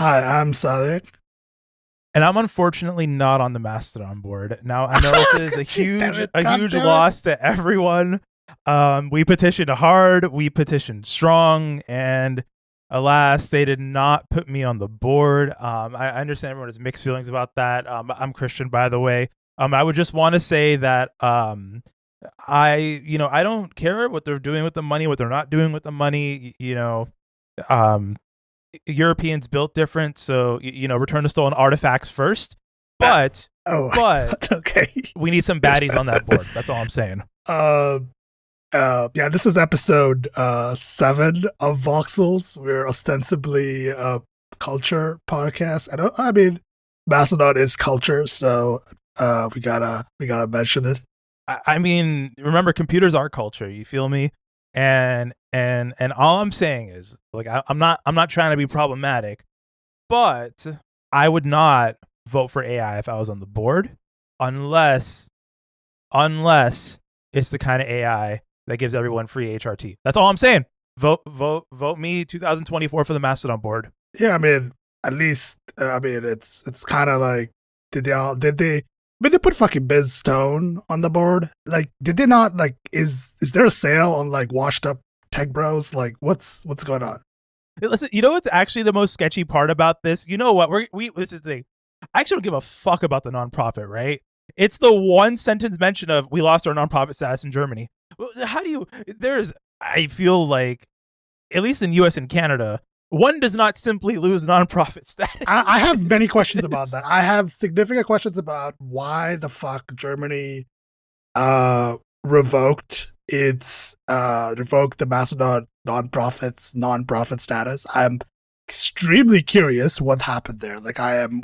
Hi, I'm Sadek. And I'm unfortunately not on the Mastodon board. Now I know this is a Damn huge it! a God huge damn it! loss to everyone. We petitioned hard, we petitioned strong, and alas, they did not put me on the board. I understand everyone has mixed feelings about that. I'm Christian, by the way. I would just want to say that I don't care what they're doing with the money, what they're not doing with the money. Um, Europeans built different, so return to stolen artifacts first. But Oh my but God. Okay. we need some baddies on that board. That's all I'm saying. Uh, yeah. This is episode 7 of Voxels. We're ostensibly a culture podcast. I mean, Mastodon is culture, so we gotta mention it. I mean, remember, computers are culture. You feel me? And all I'm saying is, like, I'm not trying to be problematic, but I would not vote for AI if I was on the board, unless it's the kind of AI that gives everyone free HRT. That's all I'm saying. Vote me 2024 for the Mastodon board. Yeah, I mean, at least it's kind of like did they? But they put fucking Biz Stone on the board. Like, did they not? Like, is there a sale on like washed up tech bros? Like, what's going on? Listen, you know what's actually the most sketchy part about this? You know what? We this is the thing. I actually don't give a fuck about the nonprofit, right? It's the one sentence mention of we lost our nonprofit status in Germany. How do you? I feel like, at least in U.S. and Canada, one does not simply lose nonprofit status. I have many questions about that. I have significant questions about why the fuck Germany revoked the Macedon nonprofit status. I'm extremely curious what happened there.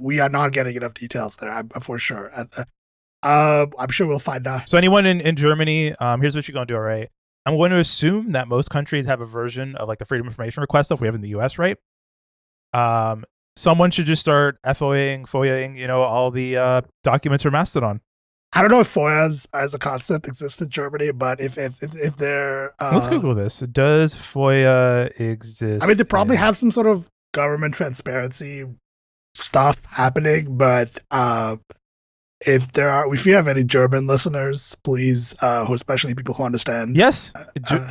We are not getting enough details there. I'm for sure. I'm sure we'll find out. So anyone in Germany, here's what you're gonna do. All right, I'm going to assume that most countries have a version of like the freedom of information request stuff we have in the U.S. Right? Someone should just start FOIAing, all the documents for Mastodon. I don't know if FOIAs as a concept exists in Germany, but if they're Let's Google this. Does FOIA exist? I mean, they probably have some sort of government transparency stuff happening, but if you have any German listeners, please, who especially people who understand. Yes,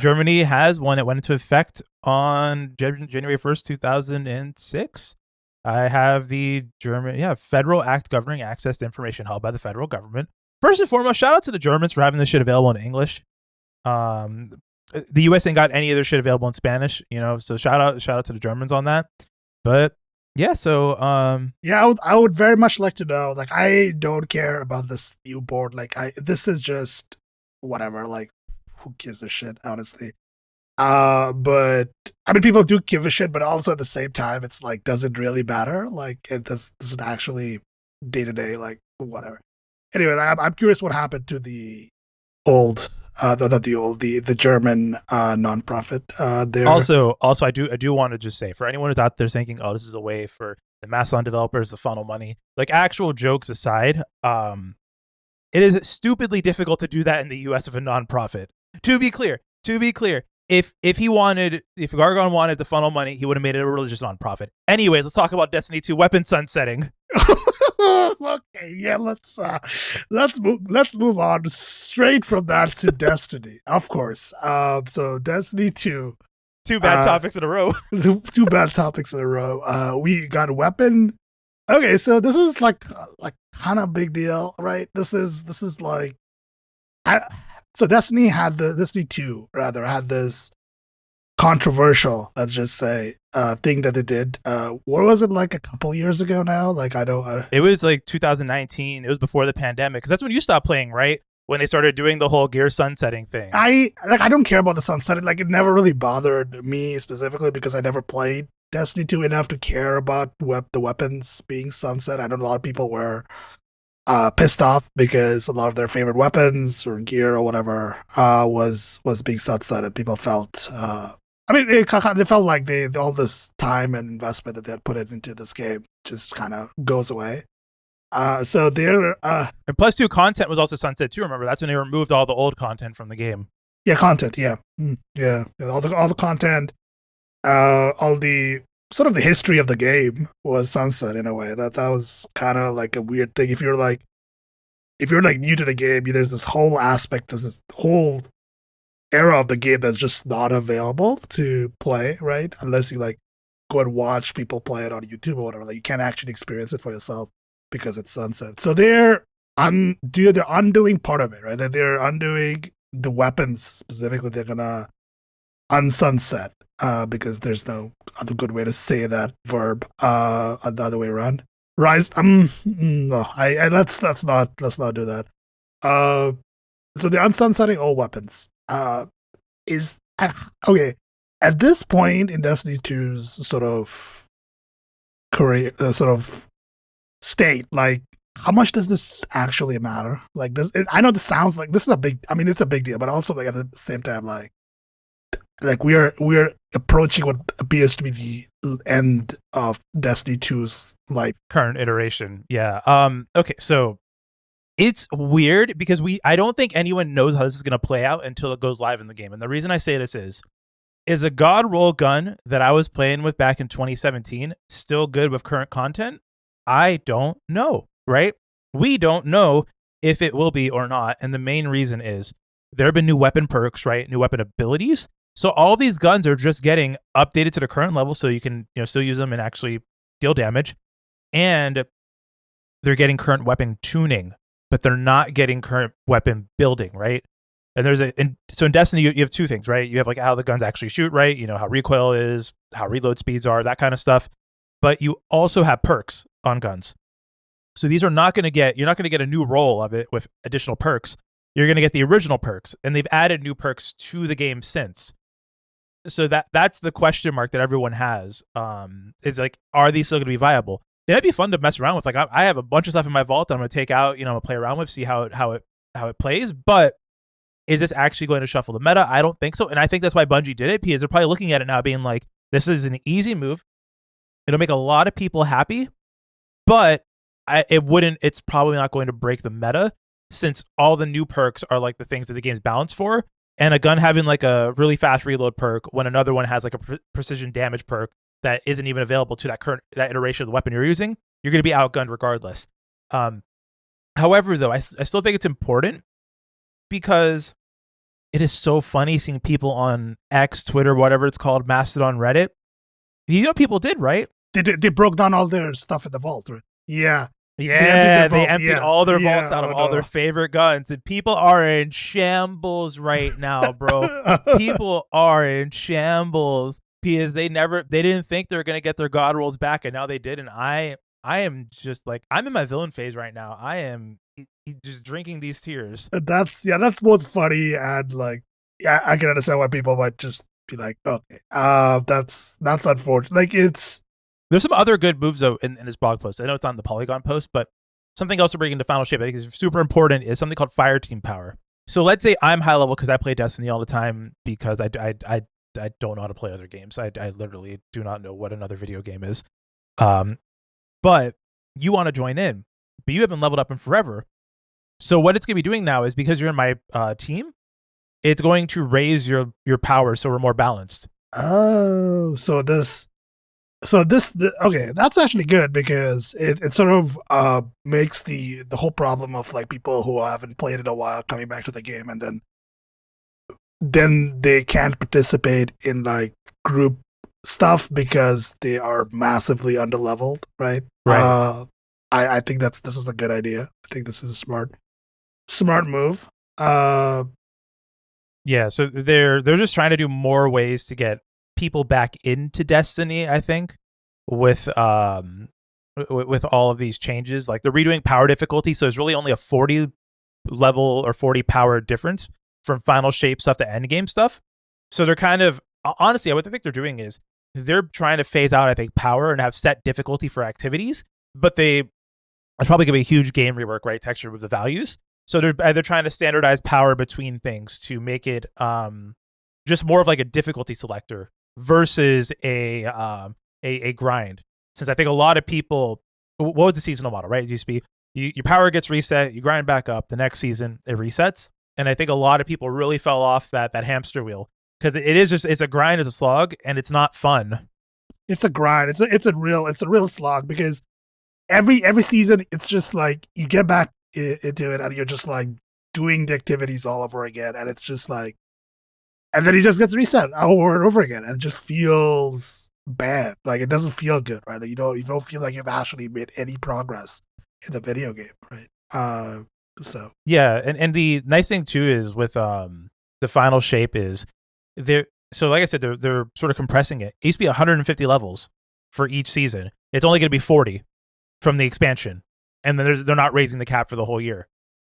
Germany has one. It went into effect on January 1st, 2006. I have the Federal Act governing access to information held by the federal government. First and foremost, shout out to the Germans for having this shit available in English. The U.S. ain't got any of their shit available in Spanish, so shout out to the Germans on that. But yeah, so I would very much like to know. Like, I don't care about this new board. Like, this is just whatever. Like, who gives a shit, honestly? But I mean, people do give a shit, but also at the same time, it's like, does it really matter? Like, does it actually day to day, like, whatever. Anyway, I'm curious what happened to the old, the German nonprofit. There. Also, I do want to just say, for anyone who's out there thinking, oh, this is a way for the Mastodon developers to funnel money. Like, actual jokes aside, it is stupidly difficult to do that in the U.S. of a nonprofit. To be clear, if Gargon wanted to funnel money, he would have made it a religious nonprofit. Anyways, let's talk about Destiny 2 weapon sunsetting. Okay, yeah, let's move on straight from that to Destiny, of course. So Destiny 2. Two bad topics in a row. Two bad topics in a row. We got a weapon. Okay, so this is like kind of big deal, right? This is like, so Destiny 2 rather had this controversial, let's just say, thing that they did. What was it, like a couple years ago now? Like, I don't. It was like 2019. It was before the pandemic, because that's when you stopped playing, right? When they started doing the whole gear sunsetting thing. I don't care about the sunsetting. Like, it never really bothered me specifically because I never played Destiny 2 enough to care about the weapons being sunset. I know a lot of people were pissed off because a lot of their favorite weapons or gear or whatever was being sunsetted. People felt. I mean, they felt like all this time and investment that they had put into this game just kind of goes away. So they're and plus 2 content was also sunset too. Remember, that's when they removed all the old content from the game. Yeah, content. Yeah, yeah. All the content, all the sort of the history of the game was sunset in a way. That was kind of like a weird thing. If you're like new to the game, there's this whole aspect, there's this whole era of the game that's just not available to play, right? Unless you like go and watch people play it on YouTube or whatever. Like you can't actually experience it for yourself because it's sunset. So they're undoing part of it, right? They're undoing the weapons specifically. They're gonna unsunset because there's no other good way to say that verb the other way around. Rise. No, I let's not do that. Uh, so they're unsunsetting all weapons. Is okay at this point in Destiny 2's sort of career, sort of state. Like, how much does this actually matter? Like, I know this sounds like this is a big. I mean, it's a big deal, but also like at the same time, like we are approaching what appears to be the end of Destiny 2's life. Current iteration. Yeah. Okay, so it's weird because I don't think anyone knows how this is going to play out until it goes live in the game. And the reason I say this is a God roll gun that I was playing with back in 2017 still good with current content? I don't know, right? We don't know if it will be or not. And the main reason is there have been new weapon perks, right? New weapon abilities. So all these guns are just getting updated to the current level so you can, still use them and actually deal damage. And they're getting current weapon tuning, but they're not getting current weapon building, right? And so in Destiny, you have two things, right? You have like how the guns actually shoot, right? You know, how recoil is, how reload speeds are, that kind of stuff. But you also have perks on guns. So these are you're not going to get a new roll of it with additional perks. You're going to get the original perks, and they've added new perks to the game since. So that's the question mark that everyone has. Is like, are these still going to be viable? That'd be fun to mess around with. Like I have a bunch of stuff in my vault that I'm going to take out, I'm going to play around with, see how it plays. But is this actually going to shuffle the meta? I don't think so. And I think that's why Bungie did it, because they're probably looking at it now being like, this is an easy move. It'll make a lot of people happy, but it's probably not going to break the meta, since all the new perks are like the things that the game's balanced for. And a gun having like a really fast reload perk when another one has like a precision damage perk that isn't even available to that iteration of the weapon you're using, you're going to be outgunned regardless. However, though, I still think it's important, because it is so funny seeing people on X, Twitter, whatever it's called, Mastodon, Reddit. You know what people did, right? They broke down all their stuff in the vault, right? Yeah. Yeah, they emptied all their vaults out of all their favorite guns, and people are in shambles right now, bro. People are in shambles because they didn't think they were gonna get their god rolls back, and now they did. And I am just like, I'm in my villain phase right now. I am just drinking these tears. That's both funny and like, yeah, I can understand why people might just be like, okay, that's unfortunate. Like, there's some other good moves though in this blog post. I know it's on the Polygon post, but something else to bring into Final Shape I think is super important is something called Fire Team Power. So let's say I'm high level because I play Destiny all the time, because I don't know how to play other games. I literally do not know what another video game is. But you want to join in, but you haven't leveled up in forever. So what it's going to be doing now is, because you're in my team, it's going to raise your power so we're more balanced. Oh, okay, that's actually good, because it sort of makes the whole problem of like people who haven't played in a while coming back to the game, and then they can't participate in like group stuff because they are massively underleveled, right? Right. I think this is a good idea. I think this is a smart move. Yeah, so they're just trying to do more ways to get people back into Destiny, I think, with all of these changes. Like, they're redoing power difficulty, so it's really only a 40 level or 40 power difference from Final Shape stuff to endgame stuff. So they're kind of, honestly, what I think they're doing is they're trying to phase out, I think, power and have set difficulty for activities, but it's probably going to be a huge game rework, right? Texture with the values. So they're trying to standardize power between things to make it just more of like a difficulty selector versus a grind. Since I think a lot of people, what was the seasonal model, right? It used to be your power gets reset, you grind back up, the next season it resets. And I think a lot of people really fell off that hamster wheel, because it's a grind, it's a slog, and it's not fun. it's a grind. It's a real slog because every season it's just like you get back into it and you're just like doing the activities all over again, and it's just like, and then it just gets reset over and over again, and it just feels bad. Like it doesn't feel good, right? Like you don't feel like you've actually made any progress in the video game, right? So Yeah, and the nice thing too is with the final shape is they're so like I said they're sort of compressing it. It used to be 150 levels for each season. It's only going to be 40 from the expansion, and then they're not raising the cap for the whole year.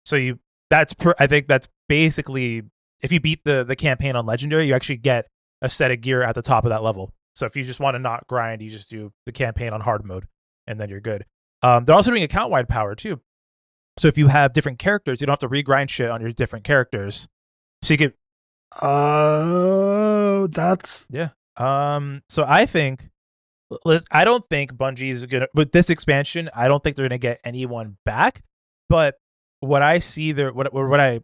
So I think that's basically if you beat the campaign on legendary, you actually get a set of gear at the top of that level. So if you just want to not grind, you just do the campaign on hard mode, and then you're good. They're also doing account wide power too. So if you have different characters, you don't have to regrind shit on your different characters. So you get that's yeah. So I don't think Bungie's gonna with this expansion. I don't think they're gonna get anyone back. But what I see what I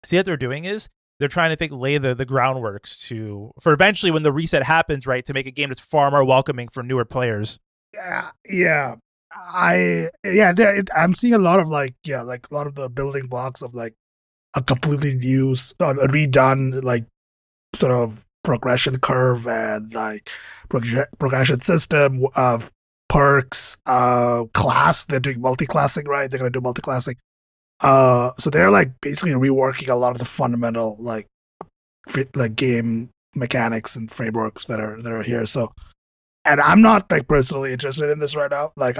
see that they're doing is they're trying to lay the groundworks for eventually when the reset happens, right, to make a game that's far more welcoming for newer players. yeah. I'm seeing a lot of like a lot of the building blocks of like a completely new, a redone like sort of progression curve and like progression system of perks, class. They're doing multi-classing, right? They're gonna do multi-classing. So they're like basically reworking a lot of the fundamental like game mechanics and frameworks that are here. So, and I'm not like personally interested in this right now. Like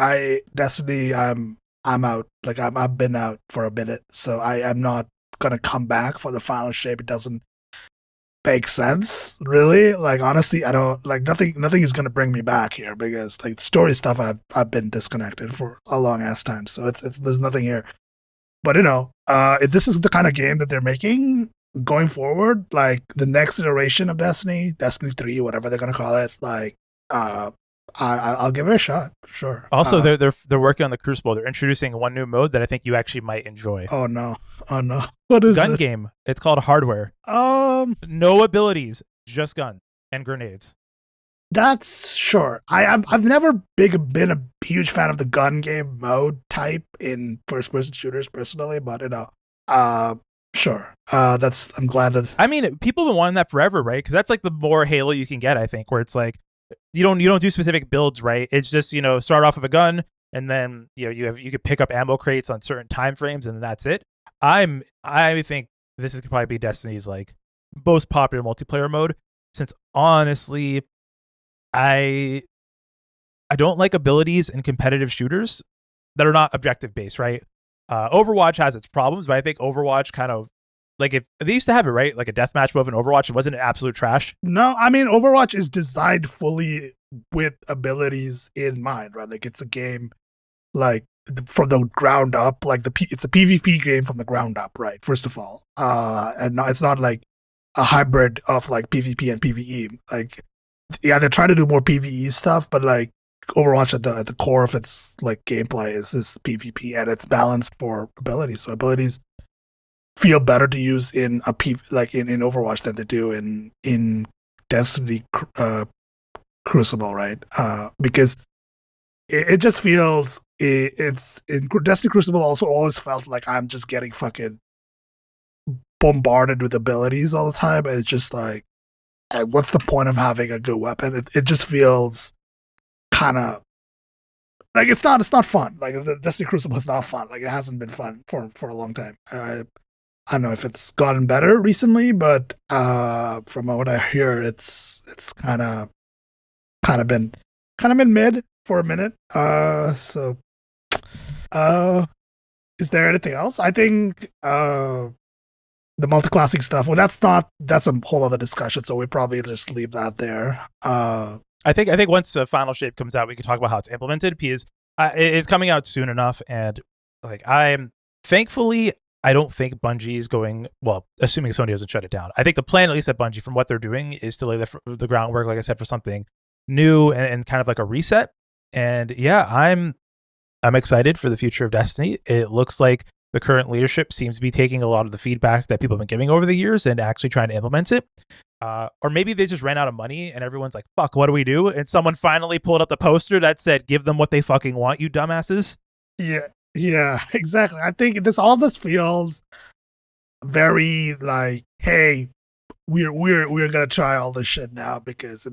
Destiny, I'm out. Like I've been out for a minute, so I'm not gonna come back for the final shape. It doesn't make sense, really. Like honestly, I don't like nothing is gonna bring me back here because like story stuff I've been disconnected for a long ass time. So it's there's nothing here. But if this is the kind of game that they're making going forward, like the next iteration of Destiny 3, whatever they're gonna call it, like I'll give it a shot. Sure. Also, they're working on the Crucible. They're introducing one new mode that I think you actually might enjoy. Oh no! What is gun it? game? It's called Hardware. No abilities, just guns and grenades. That's sure. I've never been a huge fan of the gun game mode type in first person shooters personally, but sure. I'm glad that. I mean, people have been wanting that forever, right? Because that's like the more Halo you can get, I think, where it's like you don't do specific builds, right? It's just start off with a gun, and then you could pick up ammo crates on certain time frames, and that's it. I think this is probably be Destiny's like most popular multiplayer mode, since honestly, I don't like abilities in competitive shooters that are not objective based, right? Overwatch has its problems, but I think Overwatch kind of like if they used to have it, right? Like a deathmatch mode in Overwatch, it wasn't absolute trash. No, I mean Overwatch is designed fully with abilities in mind, right? Like it's a game like from the ground up, like it's a PvP game from the ground up, right? First of all, and it's not like a hybrid of like PvP and PvE. Like, yeah, they're trying to do more PvE stuff, but like Overwatch at the core of its like gameplay is PvP, and it's balanced for abilities. So abilities feel better to use in in Overwatch than they do in Destiny Crucible, right? Because it just feels it's in Destiny Crucible also always felt like I'm just getting fucking bombarded with abilities all the time, and it's just like, what's the point of having a good weapon? It just feels kind of like it's not fun. Like the Destiny Crucible is not fun. Like it hasn't been fun for a long time. I don't know if it's gotten better recently, but from what I hear, it's kind of been mid for a minute. Is there anything else? I think the multi-classing stuff. Well, that's a whole other discussion. So we probably just leave that there. I think once the final shape comes out, we can talk about how it's implemented because it's coming out soon enough, and like thankfully, I don't think Bungie is going, well, assuming Sony doesn't shut it down. I think the plan, at least at Bungie, from what they're doing, is to lay the groundwork, like I said, for something new and kind of like a reset. And yeah, I'm excited for the future of Destiny. It looks like the current leadership seems to be taking a lot of the feedback that people have been giving over the years and actually trying to implement it. or maybe they just ran out of money and everyone's like, fuck, what do we do? And someone finally pulled up the poster that said, give them what they fucking want, you dumbasses. Yeah, yeah, exactly. I think this feels very like, hey, we're gonna try all this shit now because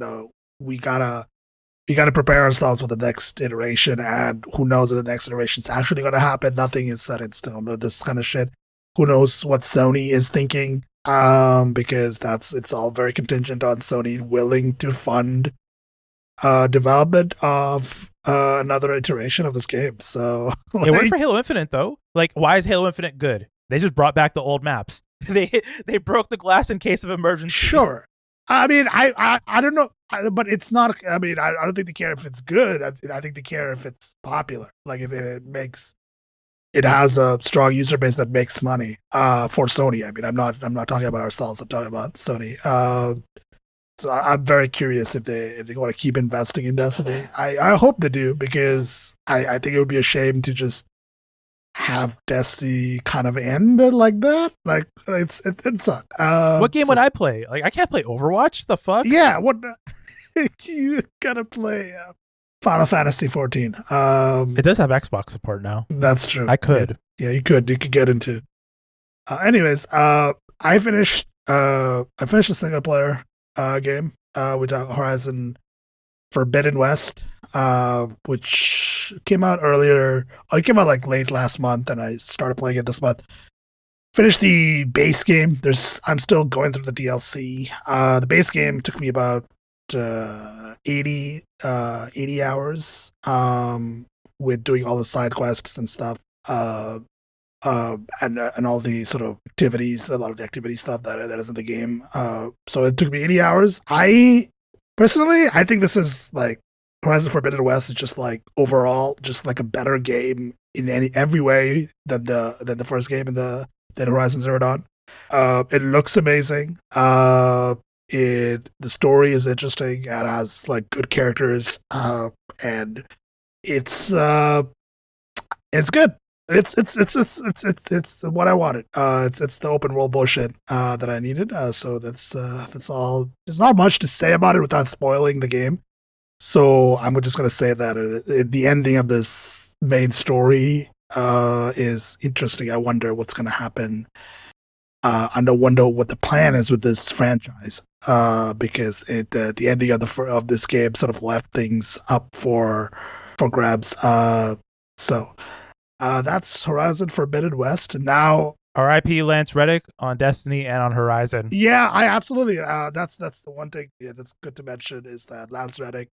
we gotta prepare ourselves for the next iteration, and who knows if the next iteration is actually gonna happen. Nothing is set in stone. This kind of shit. Who knows what Sony is thinking? Because it's all very contingent on Sony willing to fund development of another iteration of this game. So It worked for Halo Infinite though. Like, why is Halo Infinite good? They just brought back the old maps. They broke the glass in case of emergency. Sure. I mean, I don't know, but it's not. I mean, I don't think they care if it's good. I think they care if it's popular. Like if it has a strong user base that makes money for Sony. I mean, I'm not talking about ourselves. I'm talking about Sony. So I'm very curious if they want to keep investing in Destiny. I hope they do, because I think it would be a shame to just have Destiny kind of end like that. Like it sucks. What game would I play? Like, I can't play Overwatch. The fuck? Yeah, what you gotta play Final Fantasy 14. It does have Xbox support now. That's true. I could. Yeah, you could get into. Anyways, I finished a single player game with Horizon Forbidden West, which came out earlier. It came out like late last month, and I started playing it this month. Finished the base game. I'm still going through the DLC. The base game took me about 80 hours with doing all the side quests and stuff, and all the sort of activities, a lot of the activity stuff that is in the game. So it took me 80 hours. Personally, I think this is like Horizon Forbidden West is just like overall just like a better game in every way than the first game than Horizon Zero Dawn. It looks amazing. The story is interesting. It has like good characters, and it's good. It's what I wanted. It's the open world bullshit that I needed. So that's all. There's not much to say about it without spoiling the game. So I'm just gonna say that the ending of this main story is interesting. I wonder what's gonna happen. And I wonder what the plan is with this franchise. Because the ending of this game sort of left things up for grabs. So. That's Horizon Forbidden West. Now, R.I.P. Lance Reddick on Destiny and on Horizon. Yeah, I absolutely. That's the one thing. Yeah, that's good to mention is that Lance Reddick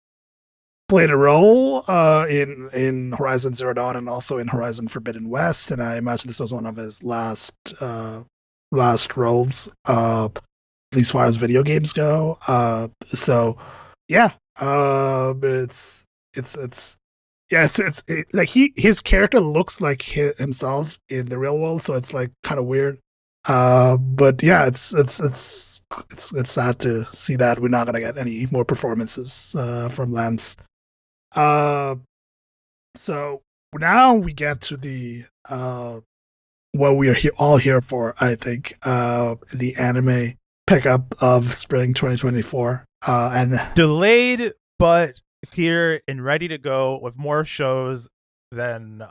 played a role in Horizon Zero Dawn and also in Horizon Forbidden West, and I imagine this was one of his last roles, at least as far as video games go. So yeah, it's like his character looks like himself in the real world, so it's like kind of weird. But yeah, it's sad to see that we're not gonna get any more performances from Lance. So now we get to the what we are all here for, I think, the anime pickup of spring 2024, and delayed, but here and ready to go with more shows than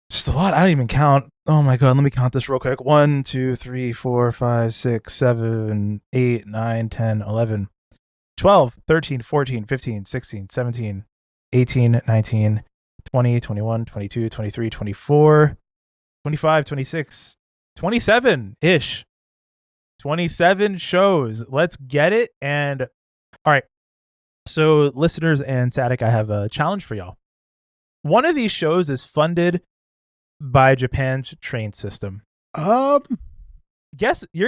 just a lot. I don't even count. Oh my god, let me count this real quick. 1 2 3 4 5 6 7 8 9 10 11 12 13 14 15 16 17 18 19 20 21 22 23 24 25 26 27-ish 27 shows. Let's get it. And all right, so listeners and Sadik, I have a challenge for y'all. One of these shows is funded by Japan's train system. You're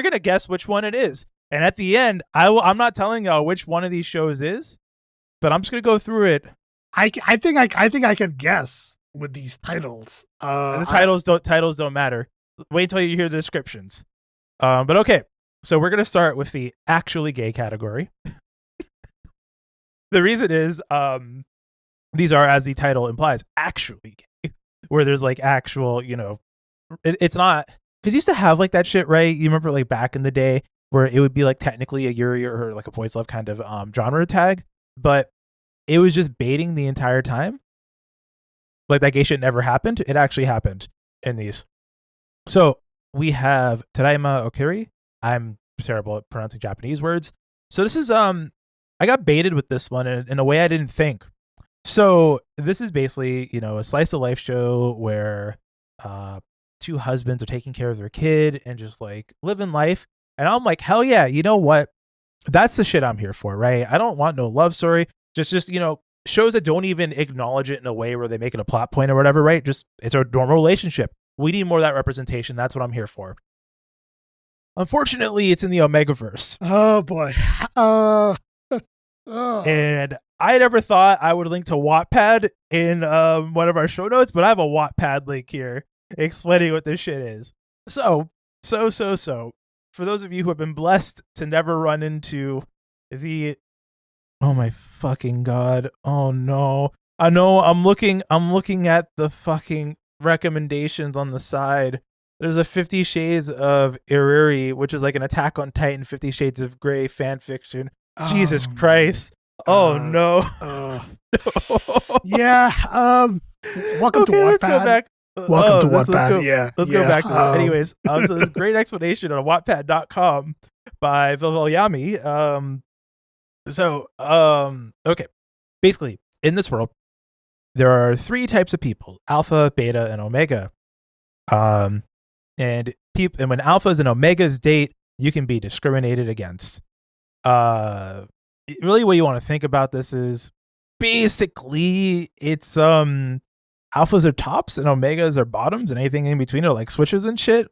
gonna guess which one it is, and at the end, I'm not telling y'all which one of these shows is, but I'm just gonna go through it. I think I can guess with these titles. And the titles don't matter. Wait until you hear the descriptions. But okay, so we're gonna start with the actually gay category. The reason is, these are, as the title implies, actually gay, where there's like actual, it's not, because you used to have like that shit, right? You remember like back in the day, where it would be like technically a Yuri or like a boys love kind of genre tag, but it was just baiting the entire time. Like that gay shit never happened. It actually happened in these. So we have Tadaima Okiri. I'm terrible at pronouncing Japanese words. So this is I got baited with this one in a way I didn't think. So this is basically, a slice of life show where two husbands are taking care of their kid and just like living life. And I'm like, hell yeah, you know what? That's the shit I'm here for, right? I don't want no love story. Just shows that don't even acknowledge it in a way where they make it a plot point or whatever, right? Just it's a normal relationship. We need more of that representation. That's what I'm here for. Unfortunately, it's in the Omegaverse. Oh boy. And I never thought I would link to Wattpad in one of our show notes, but I have a Wattpad link here explaining what this shit is. So, for those of you who have been blessed to never run into the, oh my fucking god, oh no, I know I'm looking at the fucking recommendations on the side. There's a 50 Shades of Iriri, which is like an Attack on Titan 50 Shades of Grey fan fiction. Jesus Christ. Oh no. No. Yeah. Welcome to Wattpad. Let's go back. Welcome to Wattpad. Let's go back to this. Anyways, so this great explanation on Wattpad.com by Vilvalyami. Okay. Basically, in this world, there are three types of people: Alpha, Beta, and Omega. And when Alphas and Omegas date, you can be discriminated against. Really, what you want to think about this is basically it's Alphas are tops and Omegas are bottoms, and anything in between are like switches and shit.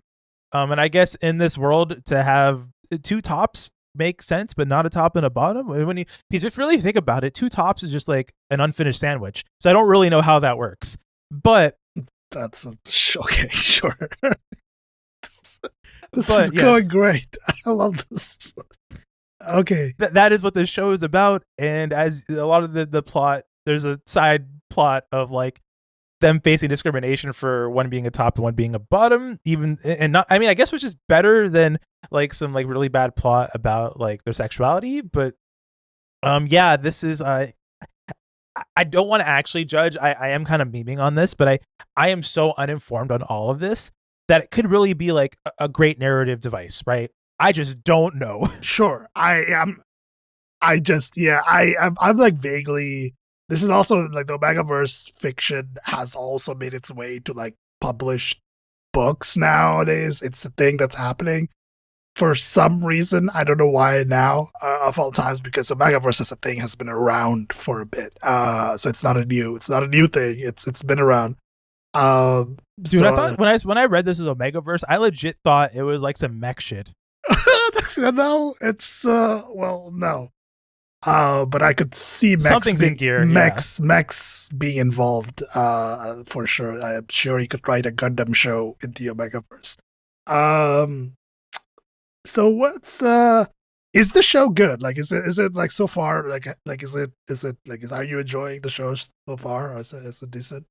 And I guess in this world to have two tops makes sense, but not a top and a bottom. Because if you really think about it, two tops is just like an unfinished sandwich. So I don't really know how that works. But that's okay, sure. This is going great. I love this. Okay. That is what this show is about. And as a lot of the plot, there's a side plot of like them facing discrimination for one being a top and one being a bottom, I guess which is better than like some like really bad plot about like their sexuality. But this is I don't want to actually judge. I am kind of memeing on this, but I am so uninformed on all of this that it could really be like a great narrative device, right? I just don't know. Sure. I'm like vaguely. This is also like the Omegaverse fiction has also made its way to like published books nowadays. It's the thing that's happening for some reason. I don't know why now of all times, because the Omegaverse as a thing has been around for a bit. So it's not a new thing. It's been around. Dude, I thought when I read this as Omegaverse, I legit thought it was like some mech shit. No, it's no. But I could see mechs being involved for sure. I'm sure he could write a Gundam show in the Omegaverse. So what's is the show good? Like is it like so far like is it are you enjoying the show so far, or is it decent?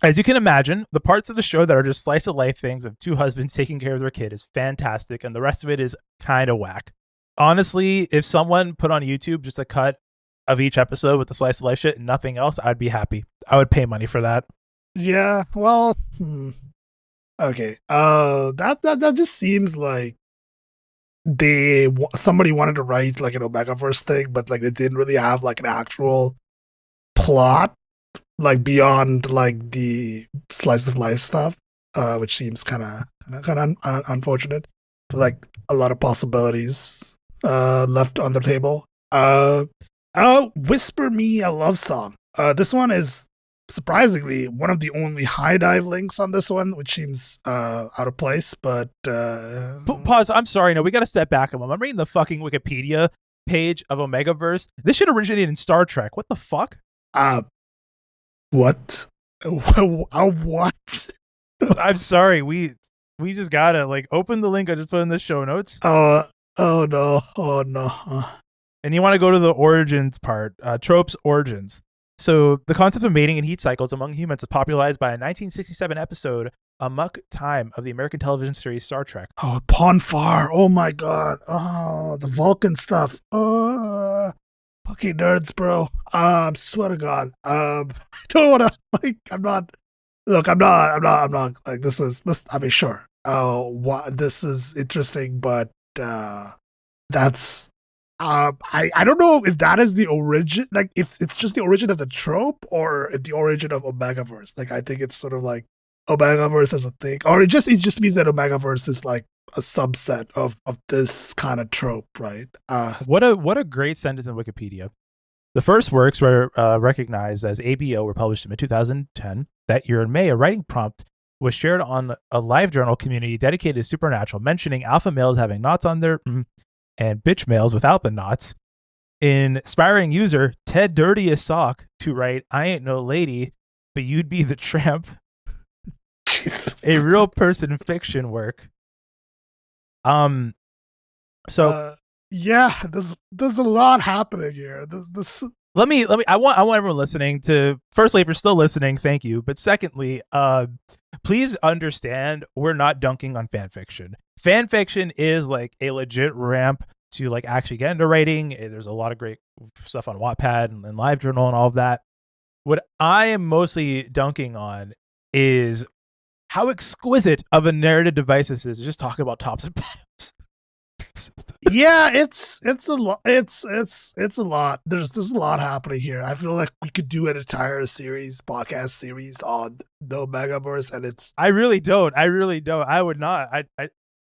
As you can imagine, the parts of the show that are just slice of life things of two husbands taking care of their kid is fantastic, and the rest of it is kind of whack. Honestly, if someone put on YouTube just a cut of each episode with the slice of life shit and nothing else, I'd be happy. I would pay money for that. Yeah, well, okay. That just seems like somebody wanted to write like an Omegaverse thing, but like they didn't really have like an actual plot like beyond like the slice of life stuff, which seems kind of unfortunate. But like a lot of possibilities left on the table. Whisper Me a Love Song. This one is surprisingly one of the only high dive links on this one, which seems out of place. But pause. I'm sorry. No, we got to step back a moment. I'm reading the fucking Wikipedia page of Omegaverse. This shit originated in Star Trek. What the fuck? What? What? I'm sorry. We just gotta like open the link I just put in the show notes. Oh no. And you want to go to the origins part, Trope's origins. So the concept of mating and heat cycles among humans was popularized by a 1967 episode Amok Time of the American television series Star Trek. Oh, Ponfar. Oh my god. Oh, the Vulcan stuff. Fucking nerds, bro. Swear to God. I don't want to, like, I'm not, look, I'm not, like, this, I mean, sure. Oh, what, this is interesting, but, that's, I don't know if that is the origin, like, if it's just the origin of the trope or if the origin of Omegaverse. Like, I think it's sort of like Omegaverse as a thing, or it just means that Omegaverse is like a subset of this kind of trope, right? What a great sentence in Wikipedia. The first works were recognized as ABO were published in mid 2010. That year in May, a writing prompt was shared on a live journal community dedicated to supernatural, mentioning alpha males having knots on their and bitch males without the knots. Inspiring user Ted Dirty as Sock to write, "I ain't no lady, but you'd be the tramp." Jesus. A real person fiction work. So yeah, there's a lot happening here. let me I want everyone listening to, firstly, if you're still listening, thank you. But secondly, please understand we're not dunking on fan fiction. Fan fiction is like a legit ramp to like actually get into writing. There's a lot of great stuff on Wattpad and LiveJournal and all of that. What I am mostly dunking on is how exquisite of a narrative device this is. Just talking about tops and bottoms. Yeah, it's a lot. It's a lot. There's a lot happening here. I feel like we could do an entire podcast series on the Megaverse, and it's. I really don't. I would not.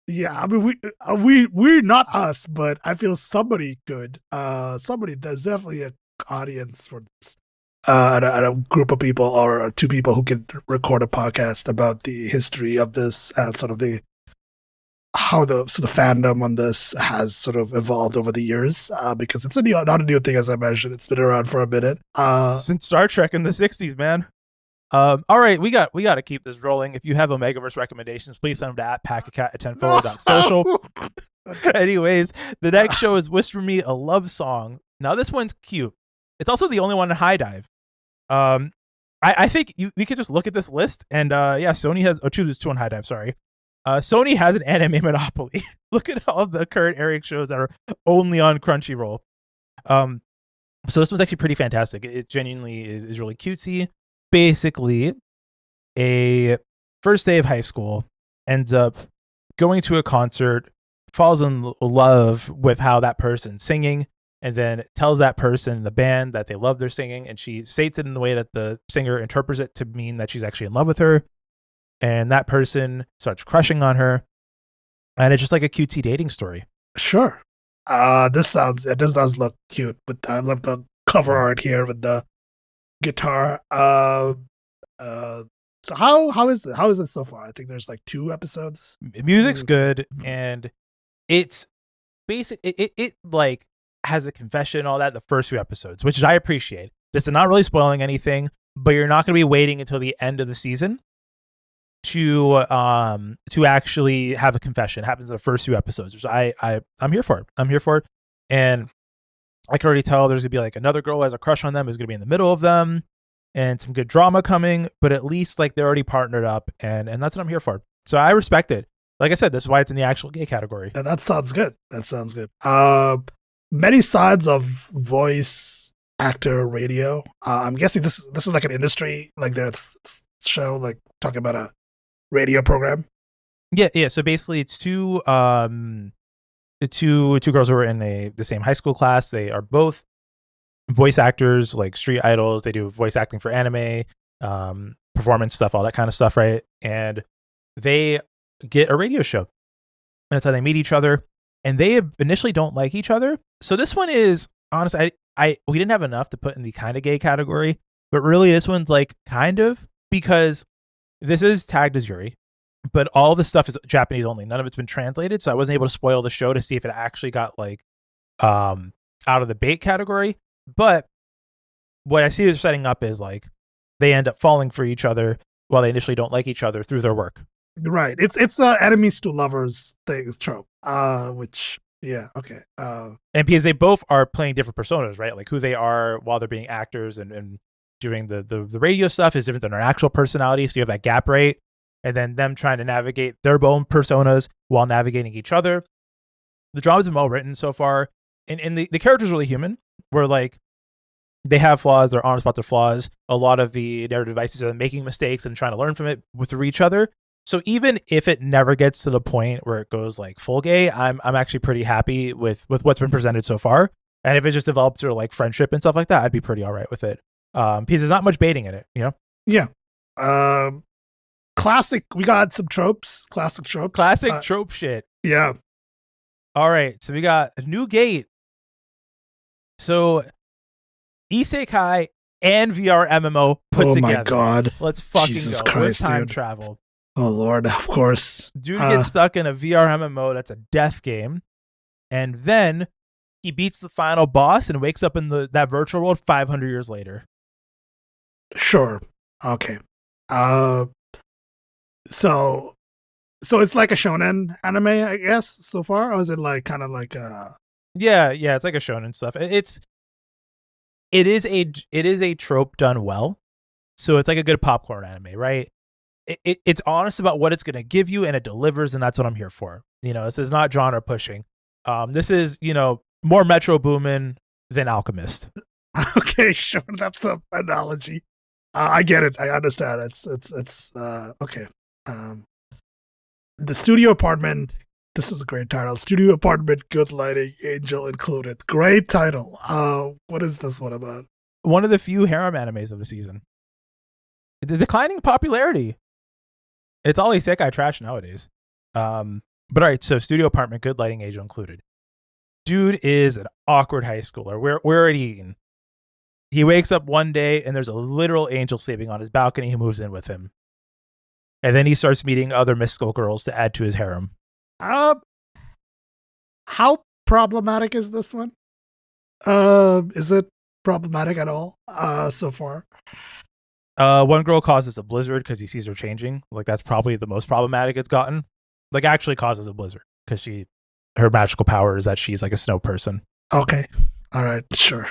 Yeah, I mean we're not us, but I feel somebody could. Somebody, there's definitely an audience for this. And a group of people or two people who can record a podcast about the history of this and sort of how the fandom on this has sort of evolved over the years, because it's not a new thing, as I mentioned. It's been around for a minute. Since Star Trek in the 60s, man. All right, we got to keep this rolling. If you have Omegaverse recommendations, please send them to @packacat@10forward.social. Anyways, the next show is Whisper Me a Love Song. Now, this one's cute. It's also the only one in High Dive. I think we could just look at this list, and Sony has there's two on High Dive. Sorry, Sony has an anime monopoly. Look at all the current airing shows that are only on Crunchyroll. So this one's actually pretty fantastic. It genuinely is really cutesy. Basically, a first day of high school ends up going to a concert, falls in love with how that person's singing, and then tells that person in the band that they love their singing, and she states it in the way that the singer interprets it to mean that she's actually in love with her, and that person starts crushing on her, and it's just like a cutesy dating story. Sure. This does look cute, but I love the cover art here with the guitar. So how is it so far? I think there's like 2 episodes. Music's good, and it's basic. It like has a confession and all that the first few episodes, which I appreciate. This is not really spoiling anything, but you're not going to be waiting until the end of the season to actually have a confession. It happens in the first few episodes, which I'm here for it. And I can already tell there's gonna be like another girl who has a crush on them is gonna be in the middle of them, and some good drama coming, but at least like they're already partnered up, and that's what I'm here for. So I respect it. Like I said, this is why it's in the actual gay category. Yeah, that sounds good. Many sides of voice actor radio. I'm guessing this is like an industry, like their show, like talking about a radio program. Yeah. So basically, it's two girls who are in the same high school class. They are both voice actors, like street idols. They do voice acting for anime, performance stuff, all that kind of stuff, right? And they get a radio show. And that's how they meet each other. And they initially don't like each other. So this one is, honestly, we didn't have enough to put in the kind of gay category, but really this one's like kind of, because this is tagged as Yuri, but all the stuff is Japanese only. None of it's been translated, so I wasn't able to spoil the show to see if it actually got like out of the bait category. But what I see they're setting up is like they end up falling for each other while they initially don't like each other through their work. Right. It's enemies to lovers thing trope. Which yeah, okay. And because they both are playing different personas, right? Like who they are while they're being actors and doing the radio stuff is different than their actual personality. So you have that gap, right? and then them trying to navigate their own personas while navigating each other. The drama's been well written so far, and the characters are really human. Where like they have flaws, they're honest about their flaws. A lot of the narrative devices are making mistakes and trying to learn from it through each other. So even if it never gets to the point where it goes like full gay, I'm actually pretty happy with what's been presented so far. And if it just develops to like friendship and stuff like that, I'd be pretty all right with it. Because there's not much baiting in it, you know? Yeah. Classic. We got some tropes. Classic tropes. Classic trope shit. Yeah. All right. So we got a new gate. So Isekai and VR MMO put together. Oh my god. Let's fucking Jesus go. Christ, With time dude. travel. Oh lord, of course. Dude gets stuck in a VR MMO that's a death game. And then he beats the final boss and wakes up in that virtual world 500 years later. Sure. Okay. So it's like a shonen anime, I guess, so far, or is it like kind of like Yeah, it's like a shonen stuff. It is a trope done well. So it's like a good popcorn anime, right? It's honest about what it's going to give you, and it delivers, and that's what I'm here for. You know, this is not genre pushing. This is, you know, more Metro Boomin than Alchemist. Okay, sure, that's a analogy. I get it. I understand. It's okay. The studio apartment. This is a great title. Studio apartment, good lighting, angel included. Great title. What is this one about? One of the few harem animes of the season. It's declining popularity. It's all isekai trash nowadays. But all right, so studio apartment, good lighting, angel included. Dude is an awkward high schooler. We're at Eton. He wakes up one day and there's a literal angel sleeping on his balcony who moves in with him. And then he starts meeting other mystical girls to add to his harem. How problematic is this one? Is it problematic at all? So far? One girl causes a blizzard because he sees her changing. Like that's probably the most problematic it's gotten. Like actually causes a blizzard because her magical power is that she's like a snow person. Okay. All right. Sure.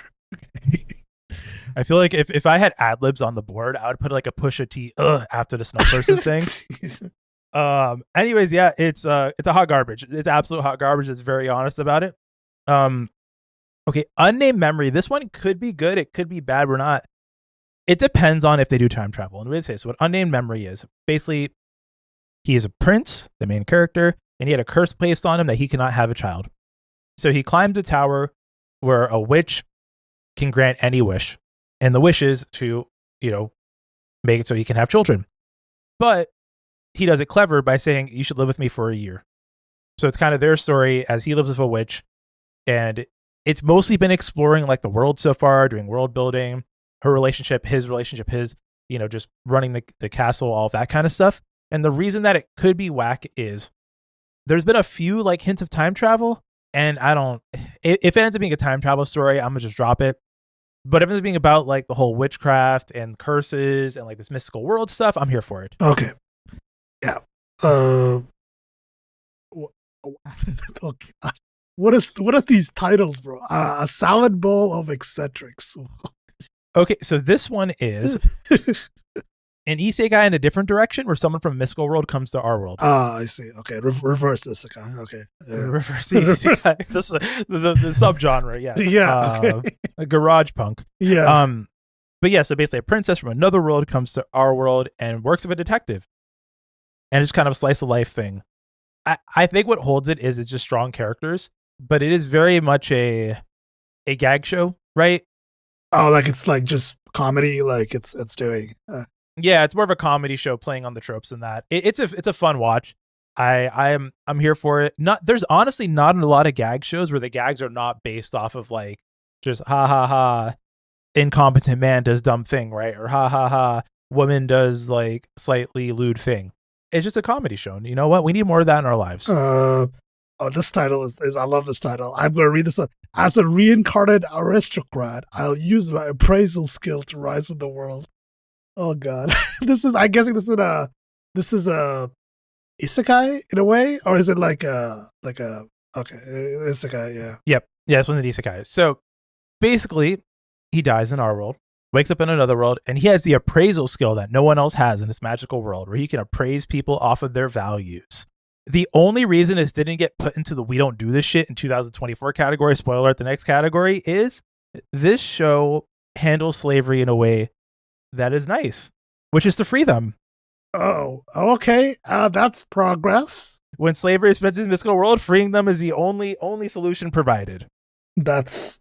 I feel like if I had ad libs on the board, I would put like a Pusha T after the snow person thing. Anyways, yeah, it's a hot garbage. It's absolute hot garbage. It's very honest about it. Okay, Unnamed Memory. This one could be good. It could be bad. We're not. It depends on if they do time travel. And what so what Unnamed Memory is, basically, he is a prince, the main character, and he had a curse placed on him that he cannot have a child. So he climbed a tower where a witch can grant any wish. And the wish is to, you know, make it so he can have children. But he does it clever by saying, you should live with me for a year. So it's kind of their story as he lives with a witch. And it's mostly been exploring like the world so far, doing world building, her relationship, his, you know, just running the castle, all of that kind of stuff. And the reason that it could be whack is there's been a few like hints of time travel. And if it ends up being a time travel story, I'm going to just drop it. But if it's being about like the whole witchcraft and curses and like this mystical world stuff, I'm here for it. Okay. Yeah. Oh, God. What are these titles, bro? A salad bowl of eccentrics. Okay, so this one is an isekai in a different direction where someone from a mystical world comes to our world. I see. Okay, reverse isekai. Okay. Yeah. Reverse isekai. the subgenre, yeah. Yeah. Okay. Garage punk. Yeah. But yeah, so basically a princess from another world comes to our world and works with a detective. And it's kind of a slice of life thing. I think what holds it is it's just strong characters, but it is very much a gag show, right? Oh, like it's like just comedy, like it's doing. Yeah, it's more of a comedy show playing on the tropes than that. It's a fun watch. I'm here for it. There's honestly not a lot of gag shows where the gags are not based off of like just ha ha ha, incompetent man does dumb thing, right? Or ha ha ha, woman does like slightly lewd thing. It's just a comedy show. And you know what? We need more of that in our lives. This title is I love this title. I'm going to read this one. As a reincarnated aristocrat, I'll use my appraisal skill to rise in the world. Oh God, I'm guessing this is a isekai in a way, or is it like a isekai? Yeah. Yep. Yeah, this one's an isekai. So basically, he dies in our world. wakes up in another world, and he has the appraisal skill that no one else has in this magical world, where he can appraise people off of their values. The only reason this didn't get put into the we don't do this shit in 2024 category, spoiler alert, the next category, is this show handles slavery in a way that is nice, which is to free them. Oh, okay. That's progress. When slavery is present in the mystical world, freeing them is the only solution provided. That's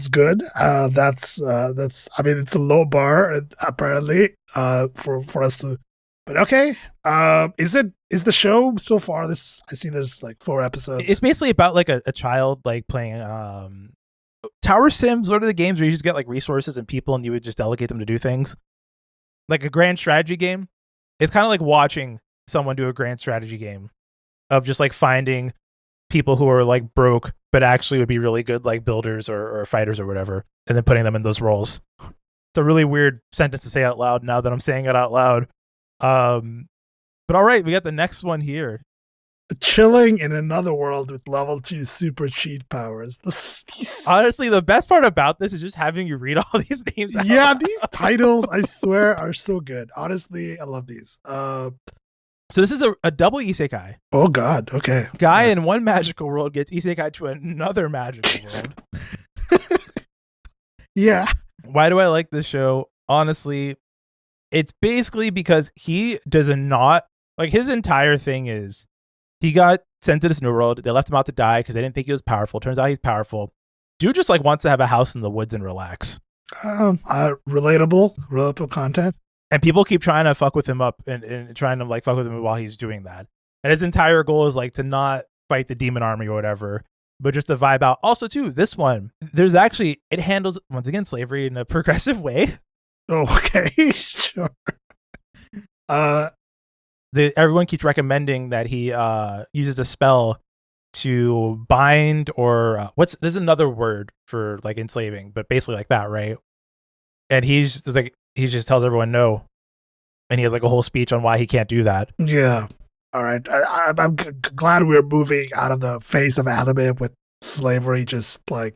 good. That's I mean, it's a low bar apparently for us to, but okay. Is the show so far? This I see there's like 4 episodes. It's basically about like a child like playing Tower Sims, sort of the games where you just get like resources and people and you would just delegate them to do things. Like a grand strategy game. It's kind of like watching someone do a grand strategy game of just like finding people who are like broke but actually would be really good like builders or fighters or whatever, and then putting them in those roles. It's a really weird sentence to say out loud now that I'm saying it out loud. But all right, we got the next one here. Chilling in another world with level 2 super cheat powers. Honestly, the best part about this is just having you read all these names out loud. These titles, I swear, are so good. Honestly, I love these. So this is a double isekai. Oh god, okay. Guy in one magical world gets isekai to another magical world. Yeah. Why do I like this show? Honestly, it's basically because he does not, like, his entire thing is he got sent to this new world. They left him out to die because they didn't think he was powerful. Turns out he's powerful. Dude just like wants to have a house in the woods and relax. Relatable content. And people keep trying to fuck with him up and trying to like fuck with him while he's doing that. And his entire goal is like to not fight the demon army or whatever, but just to vibe out. Also, too, this one, it handles, once again, slavery in a progressive way. Oh, okay. Sure. Everyone keeps recommending that he uses a spell to bind or there's another word for like enslaving, but basically like that, right? And he just tells everyone no, and he has like a whole speech on why he can't do that. Yeah. All right. I'm glad we're moving out of the face of anime with slavery. Just like,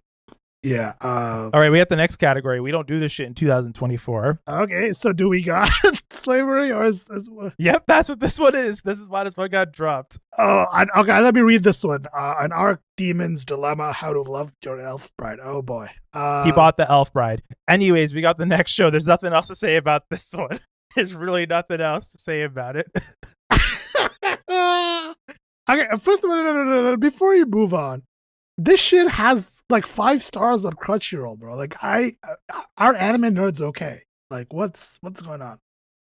yeah. All right, we have the next category. We don't do this shit in 2024. Okay, so do we got slavery or is Yep, that's what this one is. This is why this one got dropped. Oh, okay. Let me read this one. An Archdemon's Dilemma: How to Love Your Elf Bride. Oh boy. He bought the Elf Bride. Anyways, we got the next show. There's nothing else to say about this one. There's really nothing else to say about it. Okay, first of all, no, before you move on, this shit has like 5 stars on Crunchyroll, bro. Like, our anime nerds okay. Like, what's going on?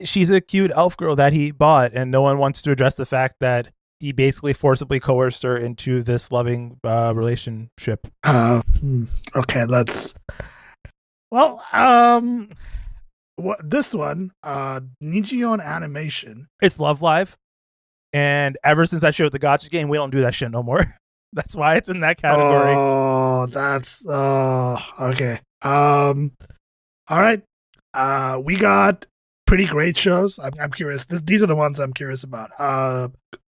She's a cute elf girl that he bought, and no one wants to address the fact that he basically forcibly coerced her into this loving relationship. Okay, let's. Well, this one, Nijion Animation. It's Love Live, and ever since I showed the Gotcha game, we don't do that shit no more. That's why it's in that category. Oh, that's okay. All right. We got pretty great shows. I'm curious. These are the ones I'm curious about.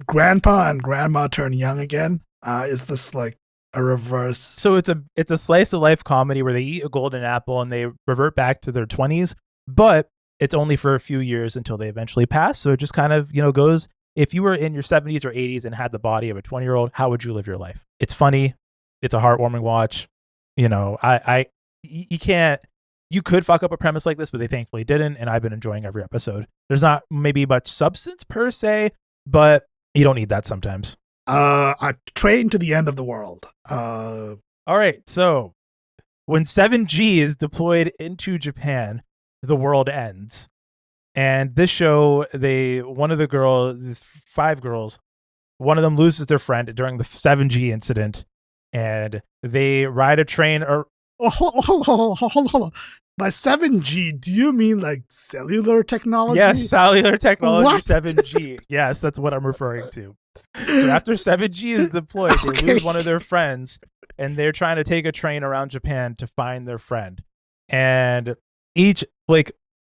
Grandpa and Grandma Turn Young Again. Is this like a reverse? So it's a slice of life comedy where they eat a golden apple and they revert back to their 20s, but it's only for a few years until they eventually pass. So it just kind of, goes, if you were in your 70s or 80s and had the body of a 20-year-old, how would you live your life? It's funny. It's a heartwarming watch. You could fuck up a premise like this, but they thankfully didn't, and I've been enjoying every episode. There's not maybe much substance per se, but you don't need that sometimes. A train to the end of the world. All right, so when 7G is deployed into Japan, the world ends. And this show, one of the girls, 5 girls, one of them loses their friend during the 7G incident, and they ride a train. Hold on. By 7G, do you mean like cellular technology? Yes, cellular technology. What? 7G. Yes, that's what I'm referring to. So after 7G is deployed, they lose one of their friends, and they're trying to take a train around Japan to find their friend. And each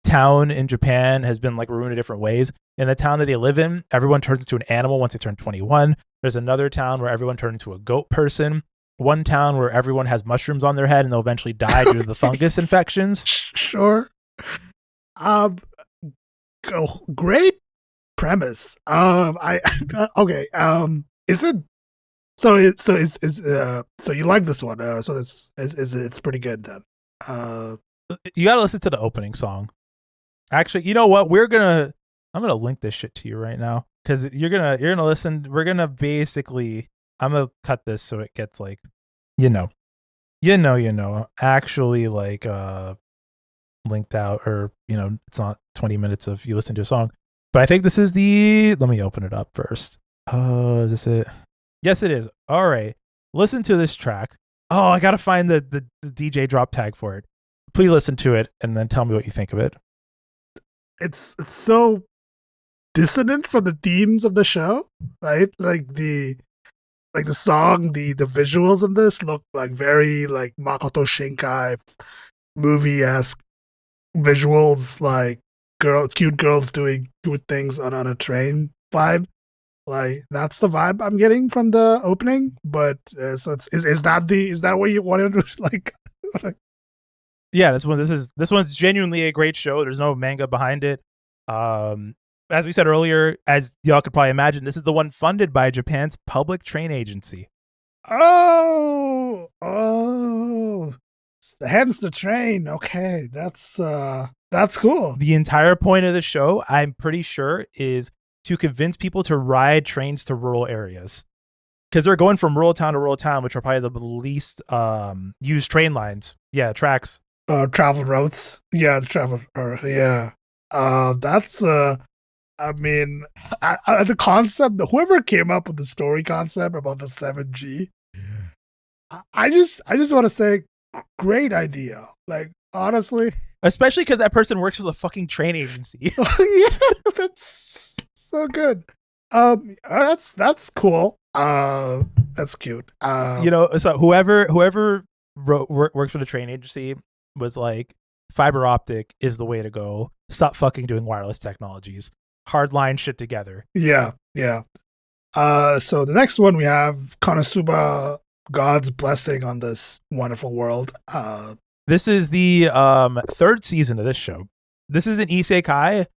town in Japan has been ruined in different ways. In the town that they live in, everyone turns into an animal once they turn 21. There's another town where everyone turns into a goat person. One town where everyone has mushrooms on their head and they'll eventually die due to the fungus infections. Sure. Um, great premise. I okay. Is it so you like this one? So it's pretty good then. Uh, You gotta listen to the opening song. Actually, you know what? I'm gonna link this shit to you right now because you're gonna listen. We're gonna basically. I'm gonna cut this so it gets like, you know, actually like linked out, or it's not 20 minutes of you listen to a song. But I think this is the. Let me open it up first. Oh, is this it? Yes, it is. All right, listen to this track. Oh, I gotta find the DJ drop tag for it. Please listen to it and then tell me what you think of it. it's so dissonant from the themes of the show, right? Like the song, the visuals of this look like very like Makoto Shinkai movie esque visuals, like cute girls doing good things on a train vibe. Like that's the vibe I'm getting from the opening. But so is that what you wanted to like? Yeah, this one's genuinely a great show. There's no manga behind it. As we said earlier, as y'all could probably imagine, this is the one funded by Japan's public train agency. Oh, hence the train. Okay, that's cool. The entire point of the show, I'm pretty sure, is to convince people to ride trains to rural areas. Because they're going from rural town to rural town, which are probably the least used train lines. Yeah, tracks. Travel routes. Yeah, the travel. Yeah. That's I mean, the concept. Whoever came up with the story concept about the 7G, I just want to say, great idea. Like honestly, Especially because that person works for the fucking train agency. yeah, that's so good. That's cool. That's cute. So whoever works for the train agency was like, fiber optic is the way to go. Stop fucking doing wireless technologies. Hardline shit together. Yeah, yeah. So the next one we have Konosuba, God's blessing on this wonderful world. This is the third season of this show. This is an isekai.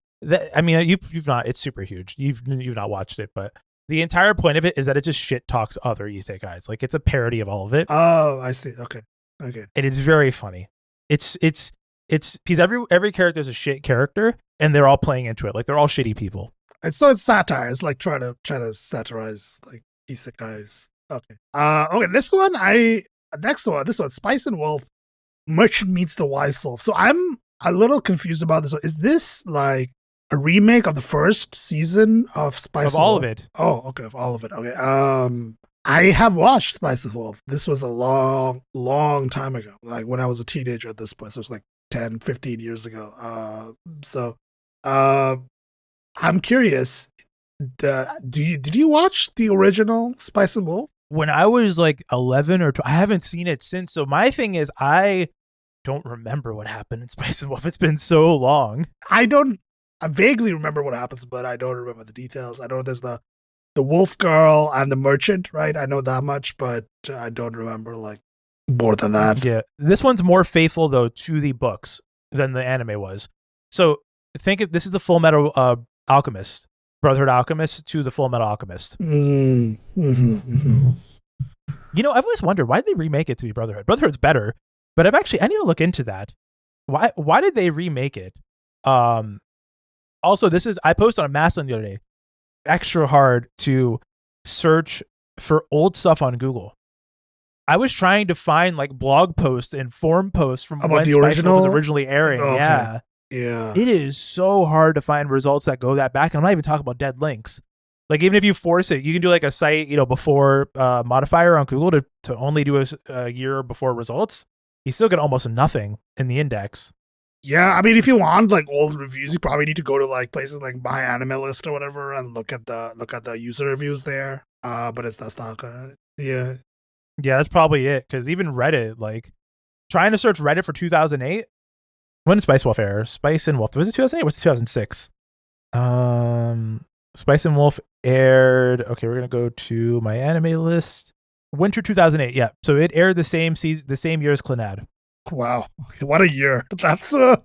I mean, you've not. It's super huge. You've not watched it, but the entire point of it is that it just shit talks other isekais. Like it's a parody of all of it. Oh, I see. Okay. And it's very funny. It's because every character is a shit character, and they're all playing into it. Like they're all shitty people. And so it's satire. It's like trying to satirize like isekais. Okay. Okay. This one, this one, Spice and Wolf, Merchant Meets the Wise Soul. So I'm a little confused about this one. Is this like a remake of the first season of Spice? Of all of it. Oh, okay. Of all of it. Okay. I have watched Spice and Wolf. This was a long time ago. Like when I was a teenager at this point. So it was like 10, 15 years ago. I'm curious. Did you watch the original Spice and Wolf? When I was like 11 or 12, I haven't seen it since. So my thing is, I don't remember what happened in Spice and Wolf. It's been so long. I vaguely remember what happens, but I don't remember the details. I know there's the wolf girl and the merchant, right? I know that much, but I don't remember like more than that. Yeah, this one's more faithful though to the books than the anime was. So think of this is the Full Metal Alchemist, Brotherhood Alchemist to the Full Metal Alchemist. Mm-hmm. I've always wondered, why did they remake it to be Brotherhood? Brotherhood's better, but I need to look into that. Why did they remake it? Also, I posted on Mastodon the other day. Extra hard to search for old stuff on Google. I was trying to find like blog posts and forum posts from about when the Spice original was originally airing. Okay. Yeah. It is so hard to find results that go that back. And I'm not even talking about dead links. Like even if you force it, you can do like a site, before modifier on Google to only do a year before results. You still get almost nothing in the index. Yeah, I mean, if you want like old reviews, you probably need to go to like places like My Anime List or whatever and look at the user reviews there. But that's not gonna. Yeah, that's probably it. Because even Reddit, like trying to search Reddit for 2008. When did Spice Wolf air? Spice and Wolf, was it 2008? Or was it 2006? Spice and Wolf aired. Okay, we're gonna go to My Anime List. Winter 2008. Yeah, so it aired the same season, the same year as Clannad. Wow, what a year! That's a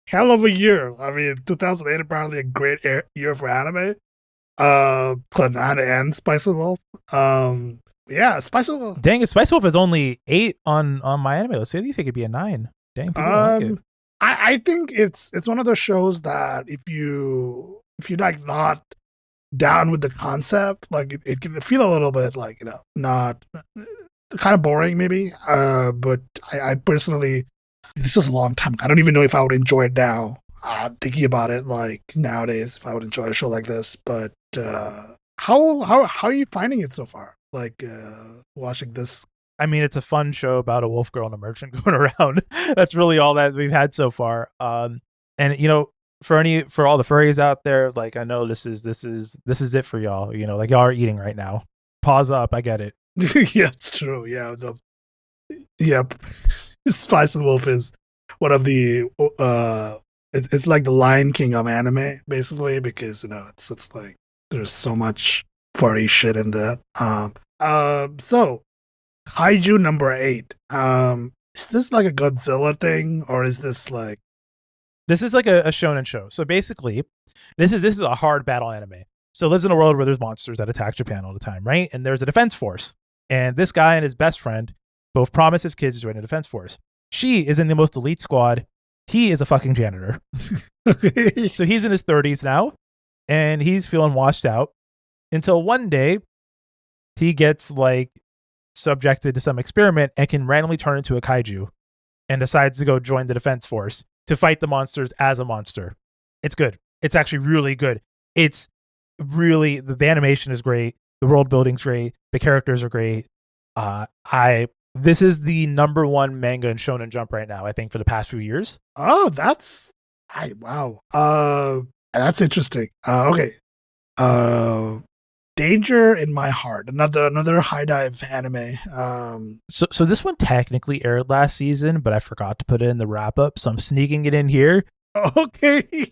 hell of a year. I mean, 2008 apparently a great year for anime. Clannad and Spice of Wolf. Yeah, Spice of Wolf. Dang, Spice Wolf is only 8 on my anime. Let's say you think it'd be a 9. Dang, people don't like it. I think it's one of those shows that if you like not down with the concept, like it can feel a little bit like not kind of boring maybe. But I personally, this is a long time. I don't even know if I would enjoy it now. Thinking about it like nowadays, if I would enjoy a show like this, but how are you finding it so far? Like watching this. I mean, it's a fun show about a wolf girl and a merchant going around. That's really all that we've had so far. And for all the furries out there, like I know this is it for y'all. Like y'all are eating right now. Pause up. I get it. Yeah, it's true. Yeah, Spice and Wolf is one of the it's like the Lion King of anime, basically, because it's like there's so much furry shit in that. So Kaiju number 8. Is this like a Godzilla thing, or is this like? This is like a shonen show. So basically, this is a hard battle anime. So it lives in a world where there's monsters that attack Japan all the time, right? And there's a defense force, and this guy and his best friend both promise his kids to join the defense force. She is in the most elite squad. He is a fucking janitor. So he's in his 30s now, and he's feeling washed out until one day he gets like subjected to some experiment and can randomly turn into a kaiju and decides to go join the defense force to fight the monsters as a monster. It's good. It's actually really good. It's really, the animation is great. The world building's great. The characters are great. This is the number 1 manga in Shonen Jump right now, I think, for the past few years. Oh, wow. That's interesting. Okay. Danger in My Heart, another high dive anime. So this one technically aired last season, but I forgot to put it in the wrap up, so I'm sneaking it in here. Okay.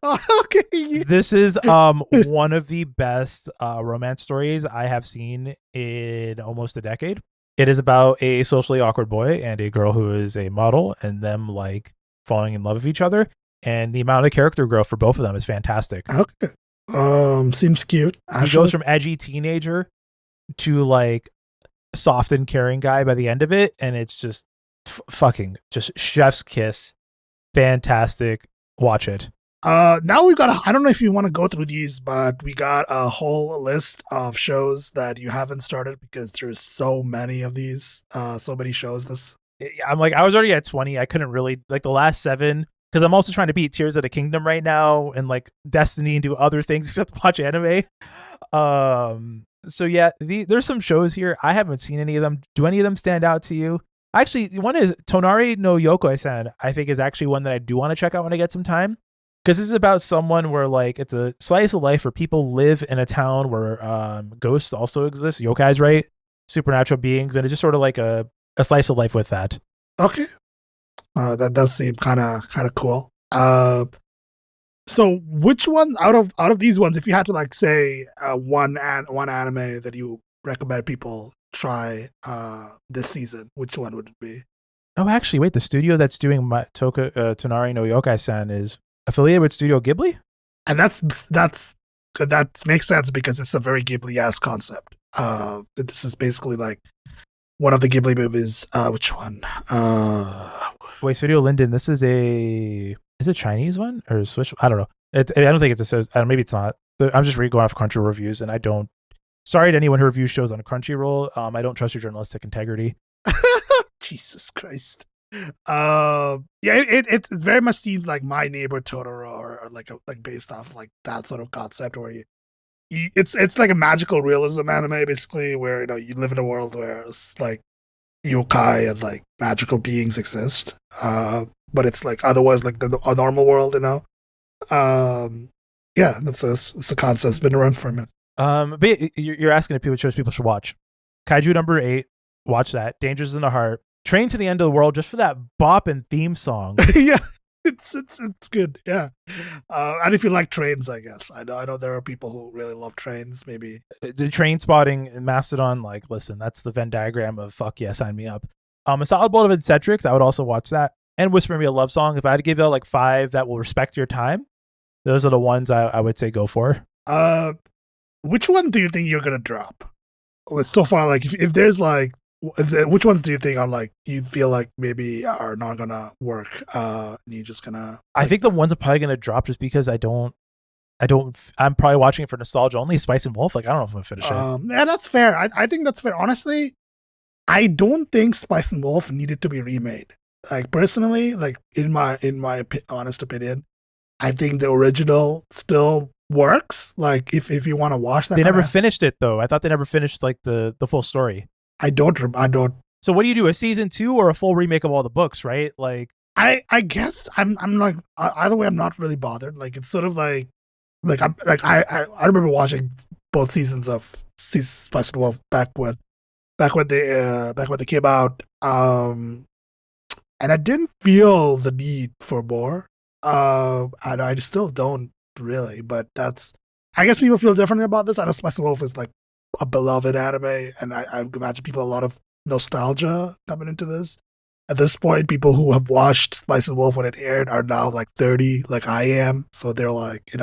Okay. This is one of the best romance stories I have seen in almost a decade. It is about a socially awkward boy and a girl who is a model, and them like falling in love with each other. And the amount of character growth for both of them is fantastic. Okay. Seems cute. He goes from edgy teenager to like soft and caring guy by the end of it, and it's just fucking just chef's kiss. Fantastic. Watch it. Now we've got I don't know if you want to go through these, but we got a whole list of shows that you haven't started because there's so many of these, so many shows. I was already at 20. I couldn't really, like, the last 7, because I'm also trying to beat Tears of the Kingdom right now and like Destiny and do other things except watch anime. So yeah, there's some shows here. I haven't seen any of them. Do any of them stand out to you? Actually, one is Tonari no Yokoi-san. I think is actually one that I do want to check out when I get some time. Because this is about someone where, like, it's a slice of life where people live in a town where ghosts also exist, yokais, right? Supernatural beings, and it's just sort of like a slice of life with that. Okay. That does seem kind of cool. So which one out of these ones, if you had to like say one anime that you recommend people try this season, which one would it be? Oh, actually, wait. The studio that's doing Tonari no Yokai-san is affiliated with Studio Ghibli, and that makes sense because it's a very Ghibli-esque concept. This is basically like one of the Ghibli movies. Which one? Wait, Studio Linden. This is a Chinese one or Swiss? I don't know. I don't think it's a. Maybe it's not. I'm just going off Crunchyroll reviews, and I don't. Sorry to anyone who reviews shows on Crunchyroll. I don't trust your journalistic integrity. Jesus Christ. Yeah, it very much seems like My Neighbor Totoro, or like based off like that sort of concept where it's like a magical realism anime basically, where you live in a world where it's like yokai and like magical beings exist, but it's like otherwise like a normal world, yeah, it's a concept that's been around for a minute. But you're asking if shows people should watch. Kaiju number 8, watch that. Dangers in the Heart. Train to the End of the World, just for that bop and theme song. Yeah, it's good. Yeah, and if you like trains, I guess I know there are people who really love trains. Maybe the train spotting in Mastodon, like, listen, that's the Venn diagram of fuck yeah, sign me up. A solid bowl of Incentrics, I would also watch that. And Whisper Me a Love Song. If I had to give you like 5 that will respect your time, those are the ones I would say go for. Which one do you think you're gonna drop? So far, like if there's like, which ones do you think are like you feel like maybe are not gonna work? And you're just gonna. I think the ones I'm probably gonna drop just because I'm probably watching it for nostalgia only. Spice and Wolf, like I don't know if I'm gonna finish it. Yeah, that's fair. I think that's fair. Honestly, I don't think Spice and Wolf needed to be remade. Like personally, like in my honest opinion, I think the original still works. Like if you want to watch that, They never finished it though. I thought they never finished like the full story. I don't. So what do you do? A season 2 or a full remake of all the books? Right? Like I guess I'm like either way. I'm not really bothered. Like it's sort of like I remember watching both seasons of Spice and Wolf back when they came out. And I didn't feel the need for more. And I still don't really, but that's, I guess people feel differently about this. I know Spice and Wolf is like a beloved anime, and I imagine people a lot of nostalgia coming into this. At this point, people who have watched Spice and Wolf when it aired are now like 30, like I am. So they're like,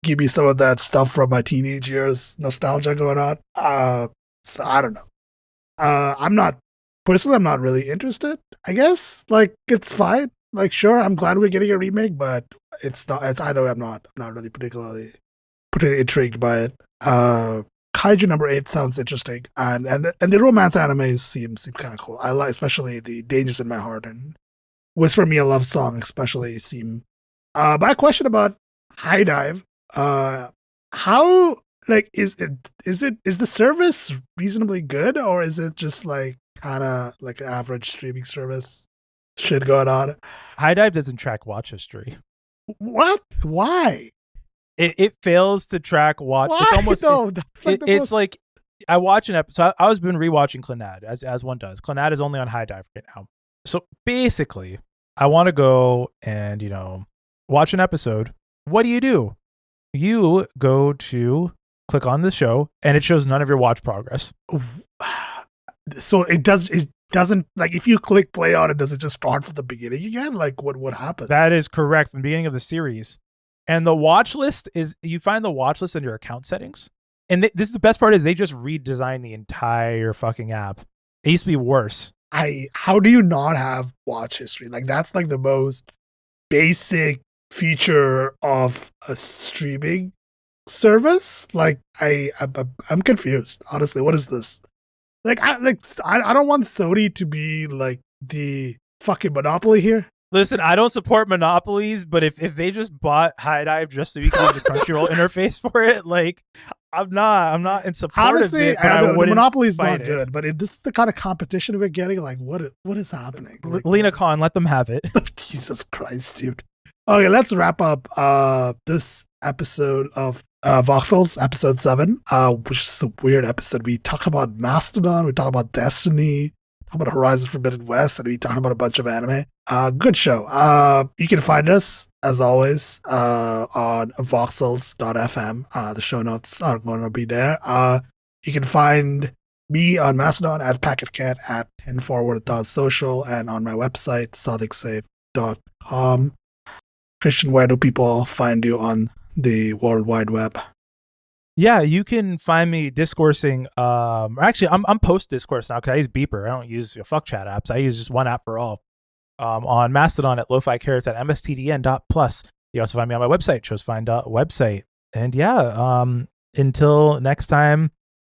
give me some of that stuff from my teenage years, nostalgia going on. So I don't know. I'm not really interested. I guess like it's fine. Like sure, I'm glad we're getting a remake, but it's not. It's either way. I'm not really particularly intrigued by it. Kaiju number 8 sounds interesting, and the romance animes seem kind of cool. I like especially the Dangers in My Heart and Whisper Me a Love Song, especially seem. My question about High Dive. How like is the service reasonably good, or is it just like kind of like an average streaming service shit going on? High Dive doesn't track watch history. What? Why? It fails to track watch. Why? It's almost That's like it's like I watch an episode. I was been rewatching Clannad as one does. Clannad is only on High Dive right now. So basically, I want to go and watch an episode. What do? You go to click on the show, and it shows none of your watch progress. So it doesn't like if you click play on it, does it just start from the beginning again? Like what happens? That is correct, from the beginning of the series. And the watch list is, you find the watch list in your account settings. And this is the best part, is they just redesigned the entire fucking app. It used to be worse. How do you not have watch history? Like that's like the most basic feature of a streaming service. Like I'm confused. Honestly, what is this? I don't want Sony to be like the fucking monopoly here. Listen, I don't support monopolies, but if they just bought High Dive just so you can use a Crunchyroll interface for it, like I'm not in support Honestly, of it. the monopoly is not it. good, but if this is the kind of competition we're getting, like what is happening? Like, Lena Khan, let them have it. Jesus Christ, dude. Okay, let's wrap up this episode of Voxels, episode 7, which is a weird episode. We talk about Mastodon, we talk about Destiny, talk about Horizon Forbidden West, and we talk about a bunch of anime. Good show. You can find us, as always, on voxels.fm. The show notes are going to be there. You can find me on Mastodon at PacketCat at 10forward.social and on my website, sonicsafe.com. Christian, where do people find you on the World Wide Web? Yeah, you can find me discoursing. Actually, I'm post discourse now because I use Beeper. I don't use fuck chat apps. I use just one app for all. On Mastodon at lo-fi carrots at mstdn.plus. You also find me on my website, chosefine.website. And yeah, until next time,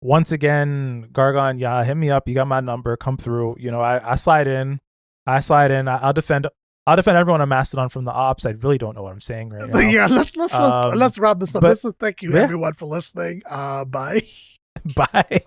once again, Gargon, yeah, hit me up. You got my number. Come through. I slide in. I'll defend everyone on Mastodon from the ops. I really don't know what I'm saying right now. Yeah, let's wrap this up. Thank you everyone for listening. Bye. Bye.